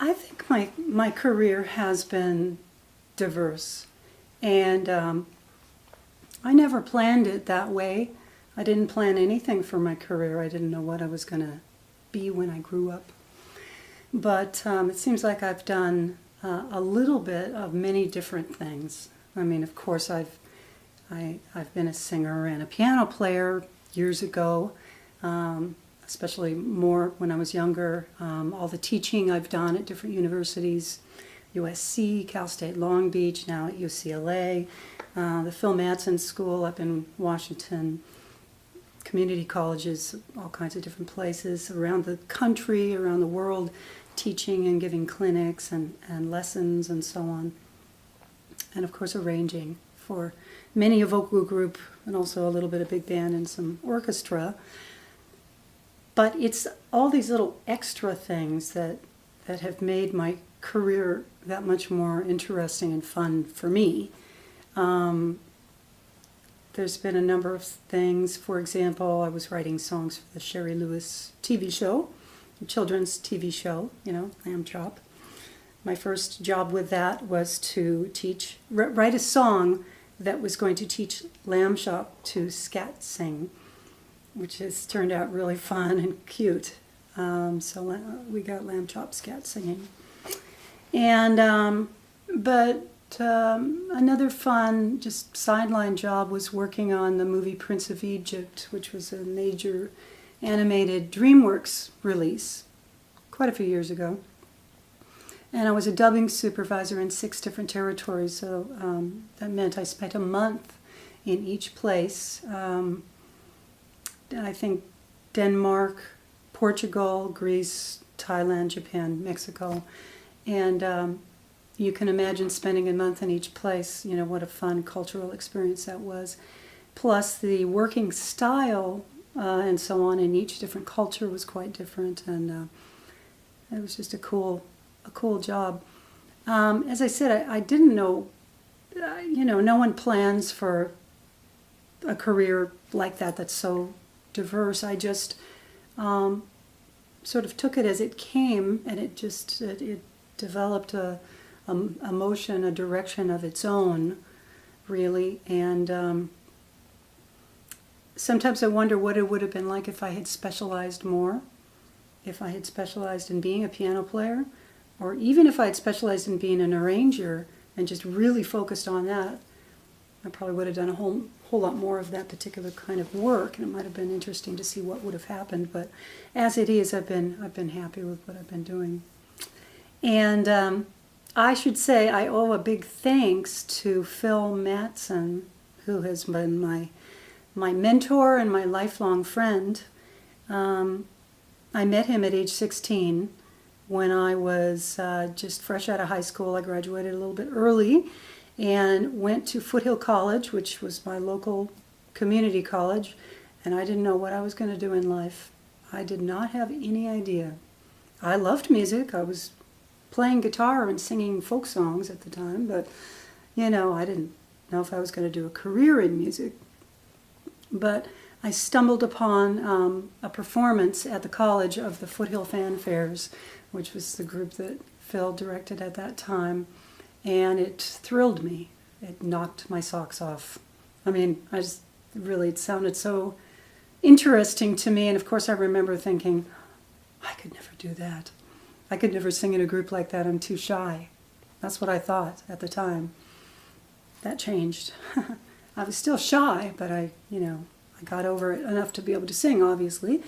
I think my career has been diverse, and I never planned it that way. I didn't plan anything for my career. I didn't know what I was going to be when I grew up. But it seems like I've done a little bit of many different things. I mean, of course, I've been a singer and a piano player years ago, especially more when I was younger. All the teaching I've done at different universities, USC, Cal State Long Beach, now at UCLA, the Phil Madsen School up in Washington, community colleges, all kinds of different places around the country, around the world, teaching and giving clinics and lessons and so on. And of course arranging for many a vocal group and also a little bit of big band and some orchestra. But it's all these little extra things that have made my career that much more interesting and fun for me. There's been a number of things. For example, I was writing songs for the Sherry Lewis TV show, a children's TV show, Lamb Chop. My first job with that was to write a song that was going to teach Lamb Chop to scat sing, which has turned out really fun and cute. So we got Lamb Chop scat singing. And, but another fun, just sideline job was working on the movie Prince of Egypt, which was a major animated DreamWorks release quite a few years ago. And I was a dubbing supervisor in 6 different territories, so that meant I spent a month in each place. I think Denmark, Portugal, Greece, Thailand, Japan, Mexico. And you can imagine spending a month in each place, what a fun cultural experience that was. Plus the working style and so on in each different culture was quite different, and it was just a cool job. As I said, I didn't know, no one plans for a career like that that's so diverse. I just sort of took it as it came, and it developed a motion, a direction of its own, really. And sometimes I wonder what it would have been like if I had specialized more, if I had specialized in being a piano player, or even if I had specialized in being an arranger and just really focused on that. I probably would have done a whole lot more of that particular kind of work, and it might have been interesting to see what would have happened. But as it is, I've been happy with what I've been doing. And I should say I owe a big thanks to Phil Madsen, who has been my mentor and my lifelong friend. I met him at age 16 when I was just fresh out of high school. I graduated a little bit early and went to Foothill College, which was my local community college, and I didn't know what I was going to do in life. I did not have any idea. I loved music. I was playing guitar and singing folk songs at the time, but I didn't know if I was going to do a career in music. But I stumbled upon a performance at the college of the Foothill Fanfares, which was the group that Phil directed at that time, and it thrilled me. It knocked my socks off. I mean, it sounded so interesting to me, and of course I remember thinking, I could never do that. I could never sing in a group like that. I'm too shy. That's what I thought at the time. That changed. I was still shy, but I got over it enough to be able to sing, obviously.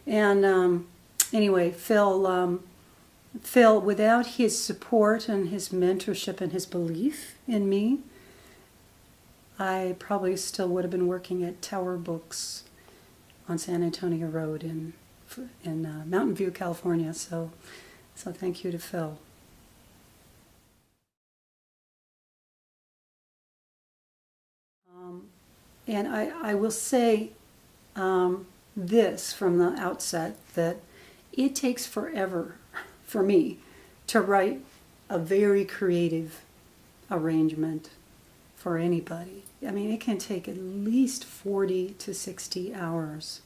And anyway, Phil, without his support and his mentorship and his belief in me, I probably still would have been working at Tower Books on San Antonio Road in Mountain View, California. So thank you to Phil. And I will say this from the outset, that it takes forever for me to write a very creative arrangement for anybody. I mean, it can take at least 40 to 60 hours.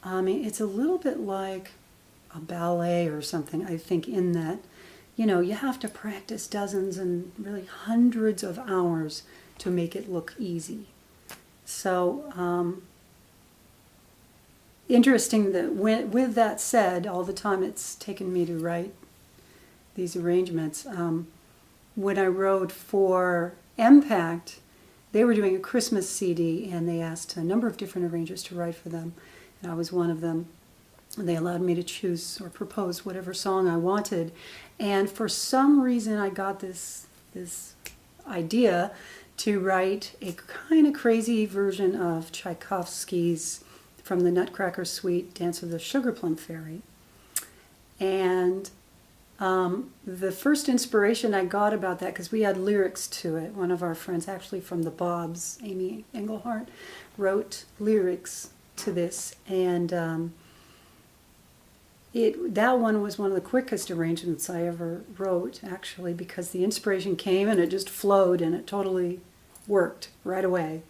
I mean, it's a little bit like a ballet or something. I think in that, you know, you have to practice dozens and really hundreds of hours to make it look easy. So, interesting that with that said, all the time it's taken me to write these arrangements. When I wrote for Impact, they were doing a Christmas CD, and they asked a number of different arrangers to write for them, and I was one of them. And they allowed me to choose or propose whatever song I wanted. And for some reason, I got this idea to write a kind of crazy version of Tchaikovsky's from the Nutcracker Suite, Dance of the Sugar Plum Fairy. And the first inspiration I got about that, because we had lyrics to it, one of our friends, actually from the Bobs, Amy Engelhart, wrote lyrics to this. And that one was one of the quickest arrangements I ever wrote, actually, because the inspiration came and it just flowed and it totally worked right away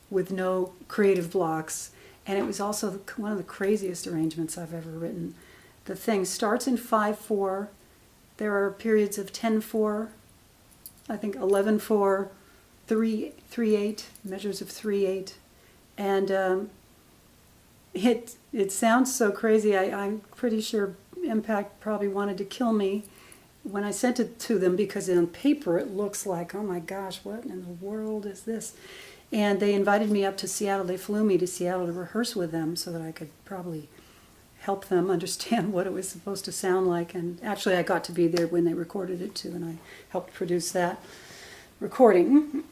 with no creative blocks. And it was also one of the craziest arrangements I've ever written. The thing starts in 5/4. There are periods of 10/4, I think 11/4, 3/8, measures of 3/8. And it sounds so crazy. I'm pretty sure Impact probably wanted to kill me when I sent it to them, because on paper it looks like, oh my gosh, what in the world is this? And they invited me up to Seattle. They flew me to Seattle to rehearse with them so that I could probably help them understand what it was supposed to sound like. And actually I got to be there when they recorded it too, and I helped produce that recording.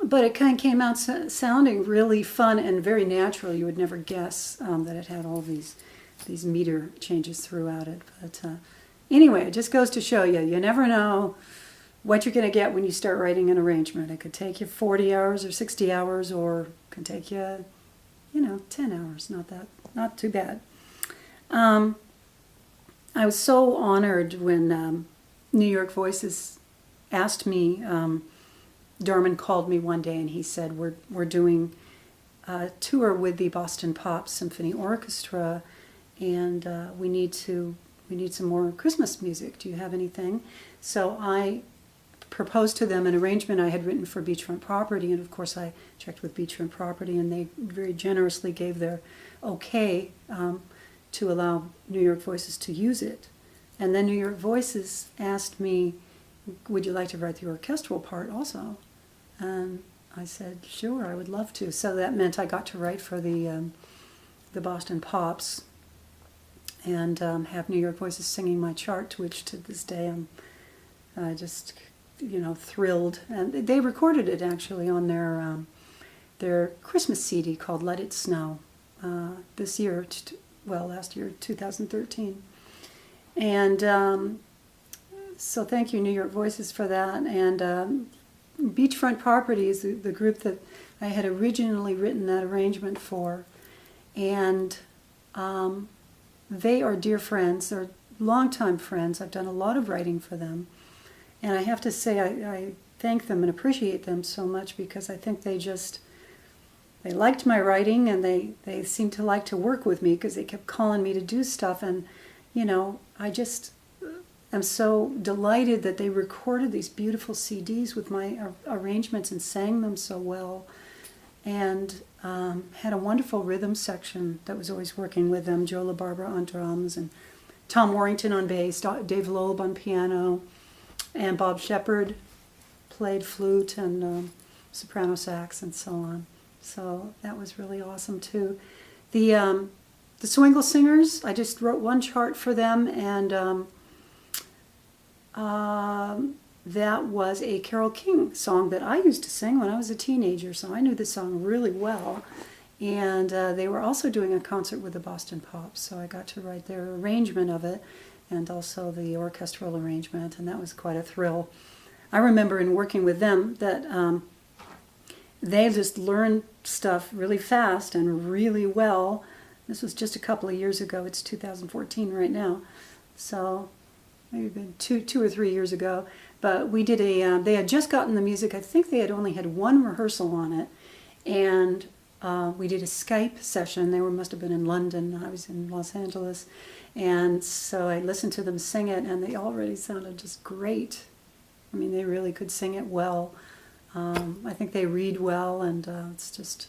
But it kind of came out sounding really fun and very natural. You would never guess that it had all these meter changes throughout it. But anyway, it just goes to show you, you never know what you're going to get when you start writing an arrangement. It could take you 40 hours or 60 hours, or it could take you, 10 hours. Not too bad. I was so honored when New York Voices asked me. Darman called me one day and he said, we're doing a tour with the Boston Pop Symphony Orchestra, and we need some more Christmas music. Do you have anything? So I proposed to them an arrangement I had written for Beachfront Property, and of course I checked with Beachfront Property, and they very generously gave their okay to allow New York Voices to use it. And then New York Voices asked me, would you like to write the orchestral part also? And I said, sure, I would love to. So that meant I got to write for the Boston Pops and have New York Voices singing my chart, which to this day I'm just, thrilled. And they recorded it actually on their Christmas CD called Let It Snow this year, last year, 2013. And so thank you, New York Voices, for that. And Beachfront Property is the group that I had originally written that arrangement for. And they are dear friends. They're longtime friends. I've done a lot of writing for them. And I have to say I thank them and appreciate them so much, because I think they liked my writing, and they seemed to like to work with me because they kept calling me to do stuff. And, I just am so delighted that they recorded these beautiful CDs with my arrangements and sang them so well, and had a wonderful rhythm section that was always working with them. Joe LaBarbera on drums, and Tom Warrington on bass, Dave Loeb on piano, and Bob Shepard played flute and soprano sax and so on. So that was really awesome too. The Swingle Singers, I just wrote one chart for them, and that was a Carole King song that I used to sing when I was a teenager, so I knew the song really well. And they were also doing a concert with the Boston Pops, so I got to write their arrangement of it, and also the orchestral arrangement, and that was quite a thrill. I remember in working with them that they just learned stuff really fast and really well. This was just a couple of years ago. It's 2014 right now, so maybe been two or 3 years ago. But we did they had just gotten the music. I think they had only had one rehearsal on it, and we did a Skype session. They must have been in London. I was in Los Angeles. And so I listened to them sing it, and they already sounded just great. I mean, they really could sing it well. I think they read well, and it's just,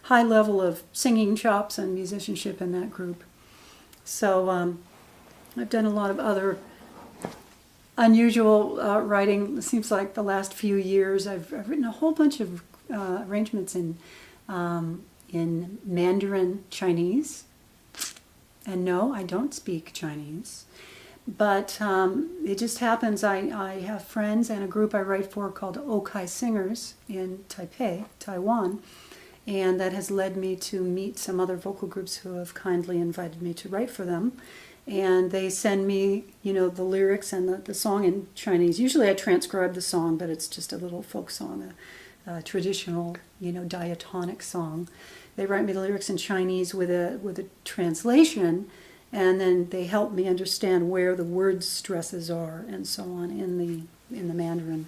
high level of singing chops and musicianship in that group. So I've done a lot of other unusual writing. It seems like the last few years I've written a whole bunch of arrangements in Mandarin Chinese. And no, I don't speak Chinese. But it just happens I have friends and a group I write for called Okai Singers in Taipei, Taiwan. And that has led me to meet some other vocal groups who have kindly invited me to write for them. And they send me, the lyrics and the song in Chinese. Usually I transcribe the song, but it's just a little folk song, a traditional, diatonic song. They write me the lyrics in Chinese with a translation, and then they help me understand where the word stresses are and so on in the Mandarin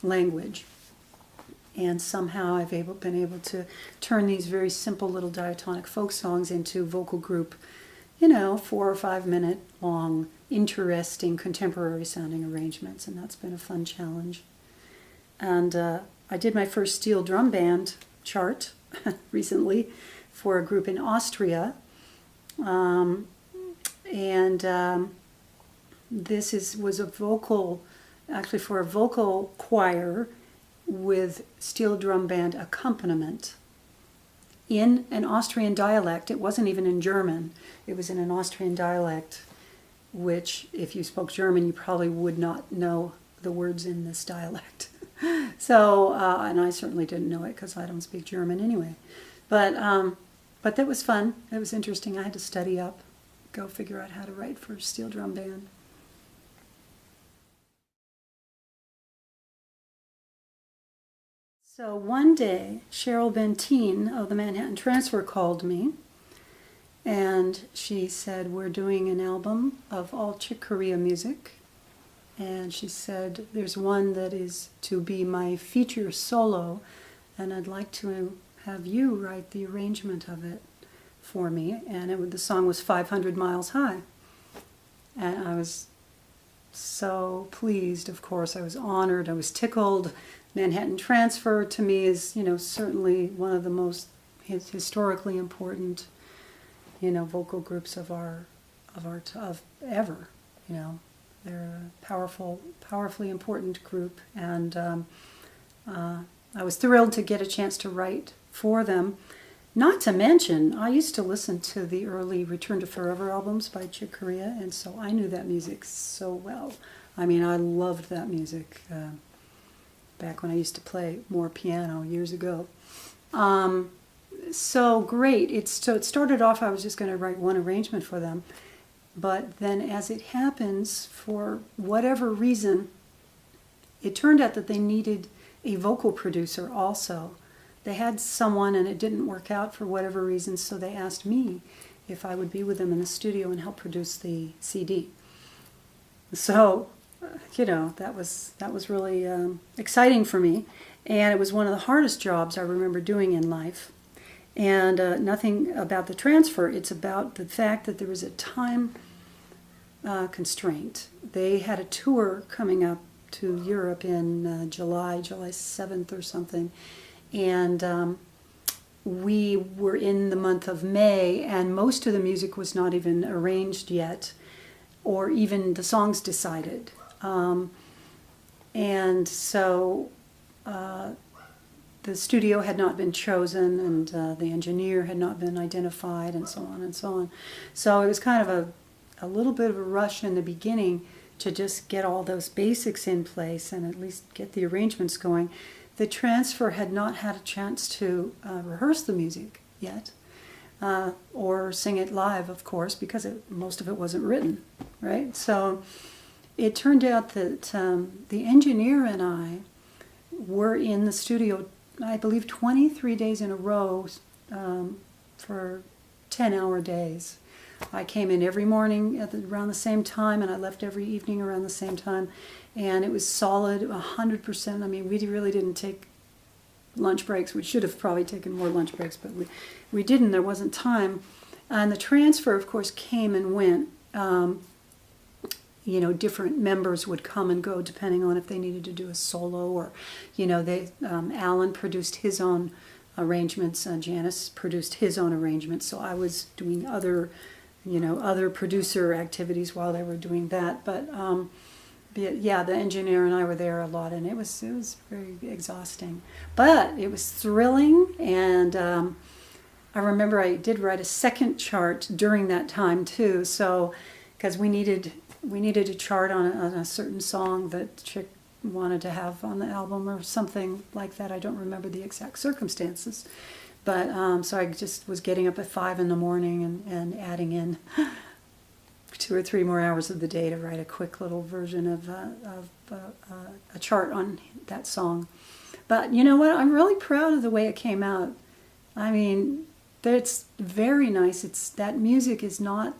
language. And somehow I've been able to turn these very simple little diatonic folk songs into vocal group, 4 or 5 minute long, interesting, contemporary sounding arrangements, and that's been a fun challenge. And I did my first steel drum band chart recently for a group in Austria. This was a vocal, actually for a vocal choir with steel drum band accompaniment in an Austrian dialect. It wasn't even in German. It was in an Austrian dialect, which if you spoke German, you probably would not know the words in this dialect. So, and I certainly didn't know it because I don't speak German anyway. But that was fun. It was interesting. I had to study up, go figure out how to write for a steel drum band. So one day, Cheryl Benteen of the Manhattan Transfer called me, and she said, we're doing an album of all Chick Corea music. And she said, there's one that is to be my feature solo, and I'd like to have you write the arrangement of it for me. And the song was 500 Miles High. And I was so pleased, of course. I was honored. I was tickled. Manhattan Transfer to me is, certainly one of the most historically important, vocal groups of ever. They're a powerfully important group, and I was thrilled to get a chance to write for them. Not to mention, I used to listen to the early Return to Forever albums by Chick Corea, and so I knew that music so well. I mean, I loved that music back when I used to play more piano years ago. So great. It started off, I was just going to write one arrangement for them. But then as it happens, for whatever reason, it turned out that they needed a vocal producer also. They had someone and it didn't work out for whatever reason, so they asked me if I would be with them in the studio and help produce the CD. So, that was really exciting for me. And it was one of the hardest jobs I remember doing in life. And nothing about the transfer, it's about the fact that there was a time constraint. They had a tour coming up to Europe in July 7th or something. And we were in the month of May, and most of the music was not even arranged yet, or even the songs decided. And so the studio had not been chosen, and the engineer had not been identified, and so on and so on. So it was kind of a little bit of a rush in the beginning to just get all those basics in place and at least get the arrangements going. The transfer had not had a chance to rehearse the music yet, or sing it live, of course, because most of it wasn't written, right? So it turned out that the engineer and I were in the studio, I believe, 23 days in a row for 10-hour days. I came in every morning around the same time, and I left every evening around the same time. And it was solid, 100%. I mean, we really didn't take lunch breaks. We should have probably taken more lunch breaks, but we didn't. There wasn't time. And the transfer, of course, came and went. Different members would come and go depending on if they needed to do a solo or, Alan produced his own arrangements, Janice produced his own arrangements, so I was doing other producer activities while they were doing that. But the engineer and I were there a lot, and it was very exhausting, but it was thrilling. And I remember I did write a second chart during that time too, so because we needed a chart on a certain song that Chick wanted to have on the album or something like that. I don't remember the exact circumstances, but so I just was getting up at 5 in the morning and adding in 2 or 3 more hours of the day to write a quick little version of a chart on that song. But you know what? I'm really proud of the way it came out. I mean, it's very nice. That music is not,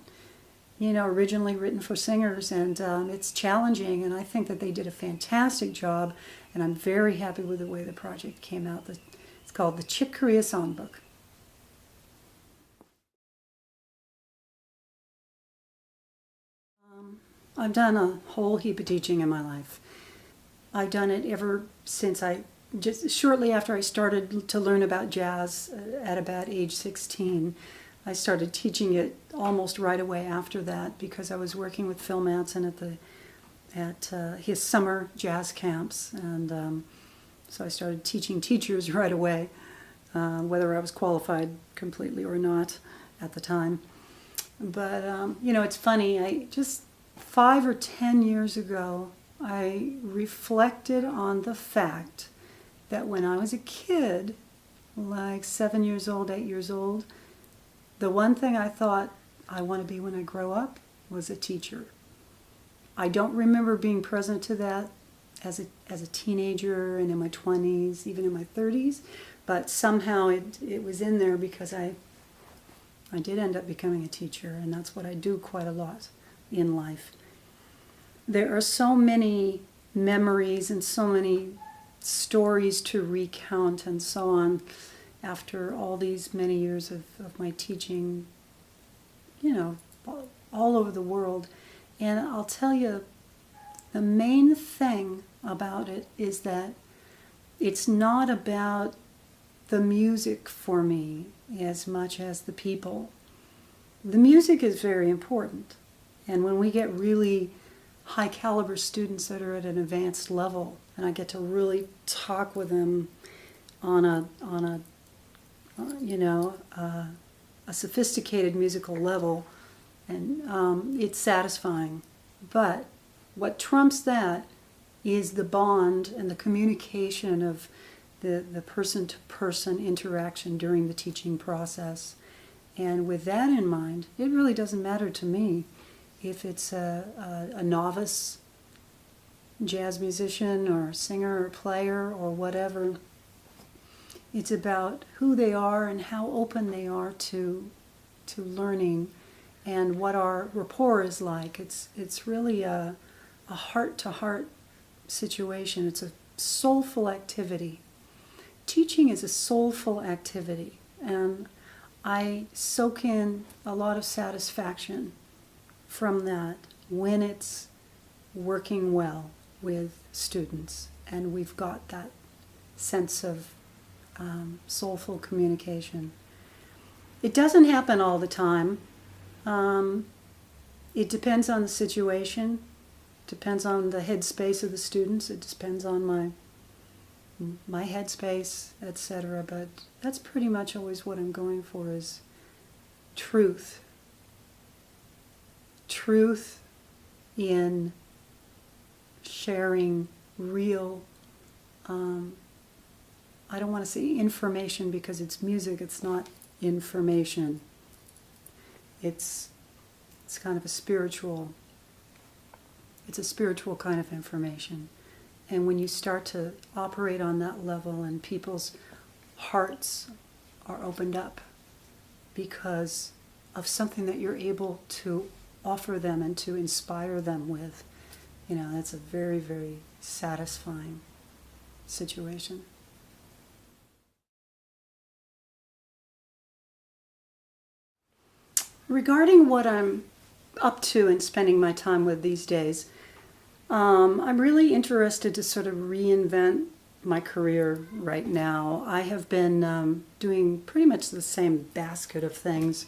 originally written for singers, and it's challenging, and I think that they did a fantastic job, and I'm very happy with the way the project came out. It's called the Chick Corea Songbook. I've done a whole heap of teaching in my life. I've done it ever since just shortly after I started to learn about jazz at about age 16. I started teaching it almost right away after that because I was working with Phil Manson at his summer jazz camps, and so I started teaching teachers right away, whether I was qualified completely or not at the time. But it's funny. I just 5 or 10 years ago, I reflected on the fact that when I was a kid, like 7 years old, 8 years old, the one thing I thought I want to be when I grow up was a teacher. I don't remember being present to that as a teenager and in my 20s, even in my 30s, but somehow it was in there because I did end up becoming a teacher, and that's what I do quite a lot in life. There are so many memories and so many stories to recount and so on after all these many years of my teaching, all over the world. And I'll tell you, the main thing about it is that it's not about the music for me as much as the people. The music is very important. And when we get really high caliber students that are at an advanced level, and I get to really talk with them on a sophisticated musical level, and it's satisfying. But what trumps that is the bond and the communication of the person-to-person interaction during the teaching process. And with that in mind, it really doesn't matter to me if it's a novice jazz musician or singer or player or whatever. It's about who they are and how open they are to learning and what our rapport is like. It's really a heart-to-heart situation. It's a soulful activity. Teaching is a soulful activity, and I soak in a lot of satisfaction from that when it's working well with students and we've got that sense of soulful communication. It doesn't happen all the time. It depends on the situation, depends on the headspace of the students, it depends on my headspace, etc. But that's pretty much always what I'm going for, is truth. Truth in sharing real, I don't want to say information because it's music, it's not information. It's kind of a spiritual kind of information. And when you start to operate on that level and people's hearts are opened up because of something that you're able to offer them and to inspire them with, that's a very, very satisfying situation. regarding what I'm up to and spending my time with these days, I'm really interested to sort of reinvent my career right now. I have been doing pretty much the same basket of things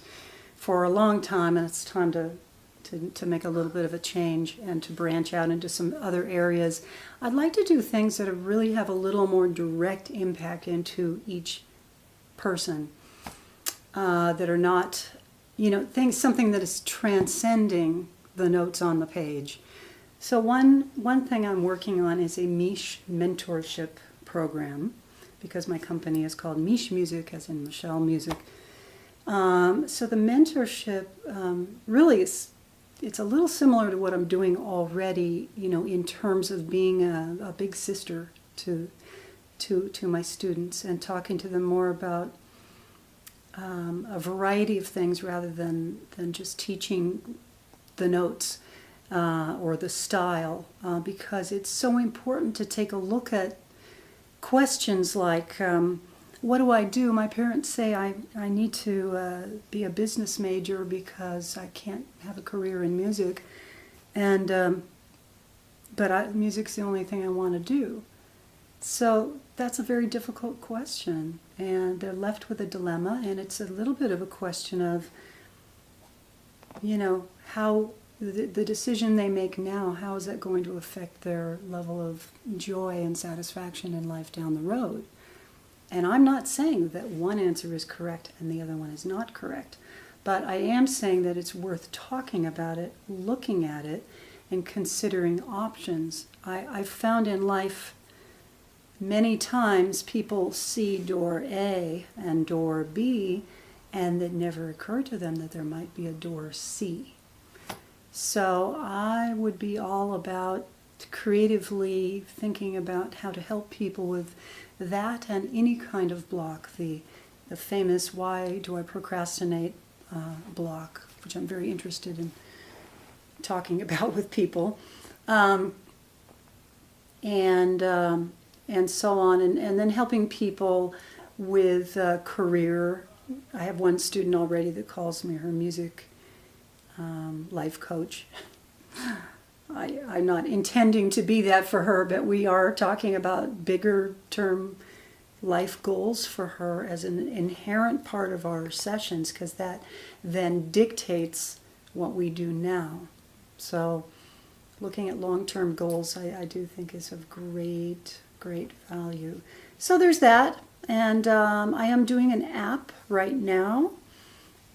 for a long time, and it's time to make a little bit of a change and to branch out into some other areas. I'd like to do things that really have a little more direct impact into each person, that are not, something that is transcending the notes on the page. So one thing I'm working on is a Miche mentorship program, because my company is called Miche Music, as in Michele Music. So the mentorship really it's a little similar to what I'm doing already, in terms of being a big sister to my students and talking to them more about a variety of things rather than just teaching the notes or the style, because it's so important to take a look at questions like, what do I do? My parents say I need to be a business major because I can't have a career in music, but music's the only thing I want to do. So that's a very difficult question, and they're left with a dilemma, and it's a little bit of a question of, how the decision they make now, how is that going to affect their level of joy and satisfaction in life down the road? And I'm not saying that one answer is correct and the other one is not correct, but I am saying that it's worth talking about it, looking at it, and considering options. I've found in life many times people see door A and door B, and it never occurred to them that there might be a door C. So I would be all about creatively thinking about how to help people with that and any kind of block, the famous "why do I procrastinate" block, which I'm very interested in talking about with people, and so on, and then helping people with career. I have one student already that calls me her music life coach. I'm not intending to be that for her, but we are talking about bigger term life goals for her as an inherent part of our sessions, because that then dictates what we do now. So looking at long-term goals, I do think is of great value. So there's that, and I am doing an app right now.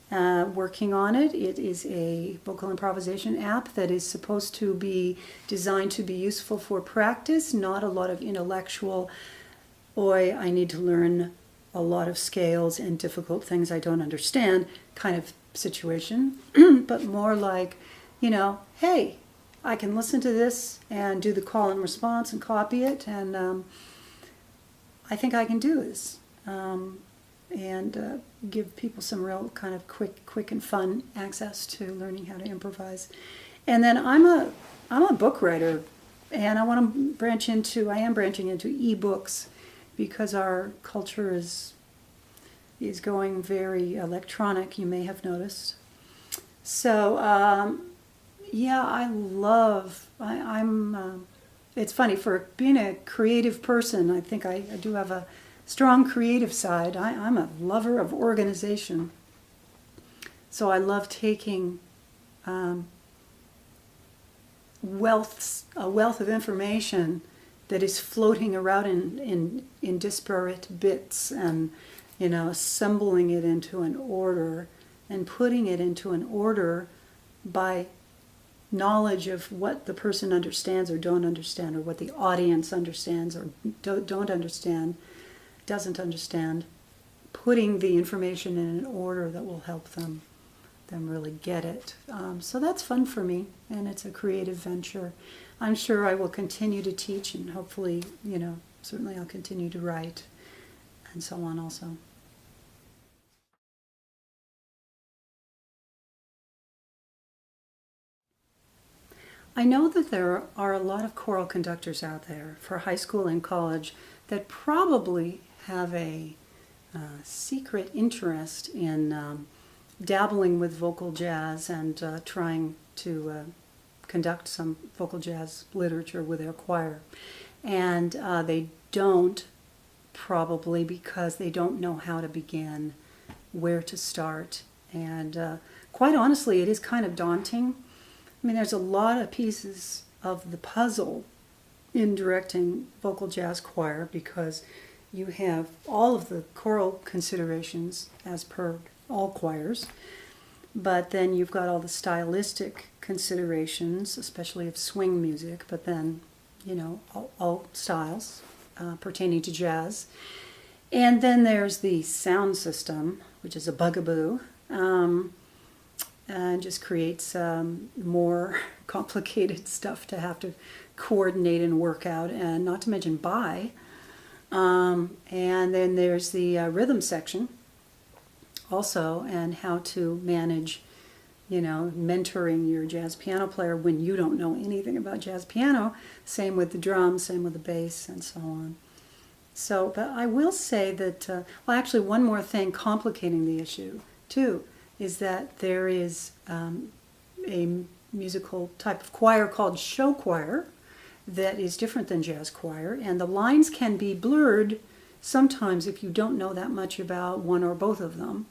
Working on it. It is a vocal improvisation app that is supposed to be designed to be useful for practice, not a lot of intellectual, I need to learn a lot of scales and difficult things I don't understand kind of situation, but more like, hey, I can listen to this and do the call and response and copy it, and I think I can do this. And give people some real kind of quick and fun access to learning how to improvise. And then I'm a book writer, and I am branching into ebooks, because our culture is going very electronic. You may have noticed. So it's funny, for being a creative person, I think I do have a strong creative side. I'm a lover of organization. So I love taking a wealth of information that is floating around in disparate bits, and assembling it into an order and putting it into an order by knowledge of what the person understands or don't understand, or what the audience understands or don't understand, doesn't understand, putting the information in an order that will help them really get it. So that's fun for me, and it's a creative venture. I'm sure I will continue to teach, and hopefully, certainly I'll continue to write, and so on also. I know that there are a lot of choral conductors out there for high school and college that probably have a secret interest in dabbling with vocal jazz and trying to conduct some vocal jazz literature with their choir. And they don't, probably because they don't know how to begin, where to start. And quite honestly, it is kind of daunting. I mean, there's a lot of pieces of the puzzle in directing vocal jazz choir, because you have all of the choral considerations as per all choirs, but then you've got all the stylistic considerations, especially of swing music, but then, you know, all styles pertaining to jazz. And then there's the sound system, which is a bugaboo, and just creates more complicated stuff to have to coordinate and work out, and not to mention buy. And then there's the rhythm section also, and how to manage, you know, mentoring your jazz piano player when you don't know anything about jazz piano. Same with the drums, same with the bass, and so on. So, but I will say that, well, actually, one more thing complicating the issue, too, is that there is a musical type of choir called show choir that is different than jazz choir, and the lines can be blurred sometimes if you don't know that much about one or both of them.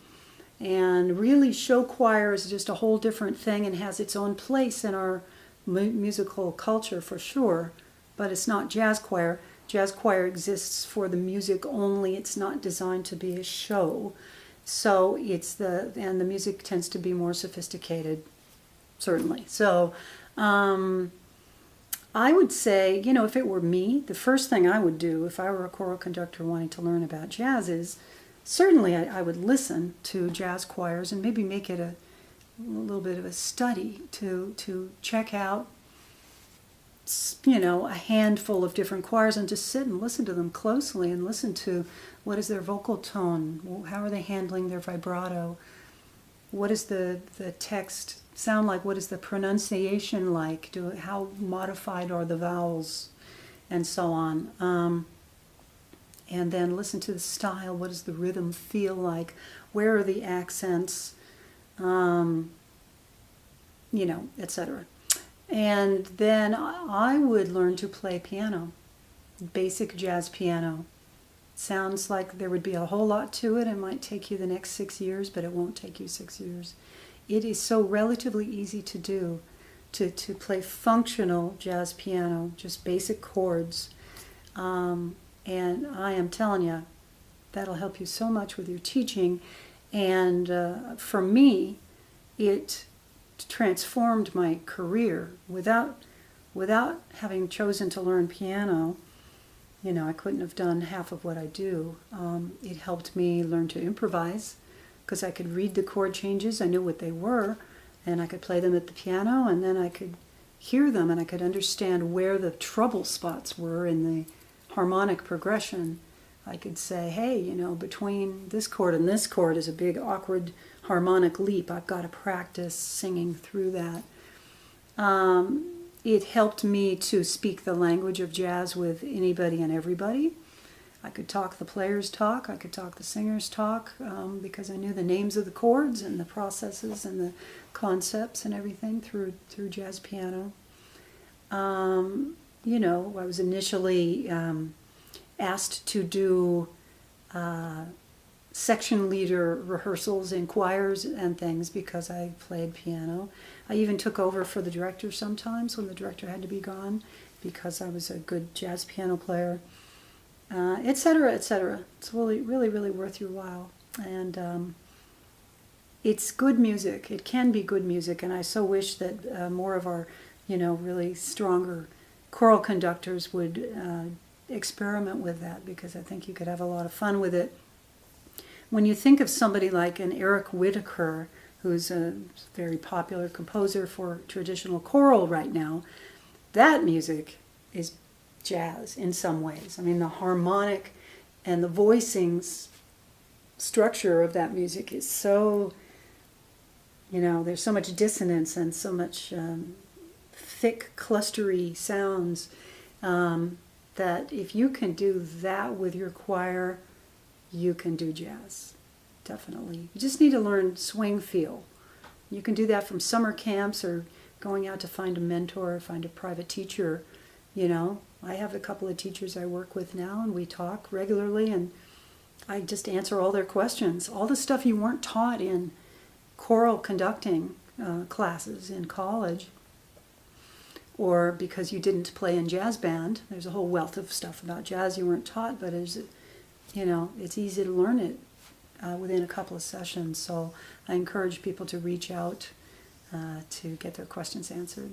And really, show choir is just a whole different thing and has its own place in our musical culture for sure, but it's not jazz choir. Jazz choir exists for the music only. It's not designed to be a show. So and the music tends to be more sophisticated, certainly. So I would say, you know, if it were me, the first thing I would do if I were a choral conductor wanting to learn about jazz is, certainly I would listen to jazz choirs and maybe make it a little bit of a study to check out, you know, a handful of different choirs and just sit and listen to them closely and listen to what is their vocal tone, how are they handling their vibrato, what is the text sound like, what is the pronunciation like, how modified are the vowels, and so on. And then listen to the style, what does the rhythm feel like, where are the accents, you know, etc. And then I would learn to play piano, basic jazz piano. Sounds like there would be a whole lot to it. It might take you the next 6 years, but it won't take you 6 years. It is so relatively easy to do, to play functional jazz piano, just basic chords. And I am telling you, that'll help you so much with your teaching. And for me, it transformed my career. Without having chosen to learn piano, you know, I couldn't have done half of what I do. It helped me learn to improvise, because I could read the chord changes, I knew what they were, and I could play them at the piano, and then I could hear them, and I could understand where the trouble spots were in the harmonic progression. I could say, hey, you know, between this chord and this chord is a big awkward harmonic leap. I've got to practice singing through that. It helped me to speak the language of jazz with anybody and everybody. I could talk the players' talk, I could talk the singers' talk, because I knew the names of the chords and the processes and the concepts and everything through jazz piano. You know, I was initially asked to do section leader rehearsals in choirs and things because I played piano. I even took over for the director sometimes when the director had to be gone, because I was a good jazz piano player, etc., etc. It's really, really, really worth your while. And it's good music. It can be good music, and I so wish that more of our, you know, really stronger choral conductors would experiment with that, because I think you could have a lot of fun with it. When you think of somebody like an Eric Whitacre, who's a very popular composer for traditional choral right now, that music is jazz in some ways. I mean, the harmonic and the voicing structure of that music is so, you know, there's so much dissonance and so much thick, clustery sounds that if you can do that with your choir, you can do jazz. definitely. You just need to learn swing feel. You can do that from summer camps or going out to find a mentor or find a private teacher. You know, I have a couple of teachers I work with now, and we talk regularly, and I just answer all their questions. All the stuff you weren't taught in choral conducting classes in college, or because you didn't play in jazz band. There's a whole wealth of stuff about jazz you weren't taught, but it's easy to learn it within a couple of sessions. So I encourage people to reach out to get their questions answered.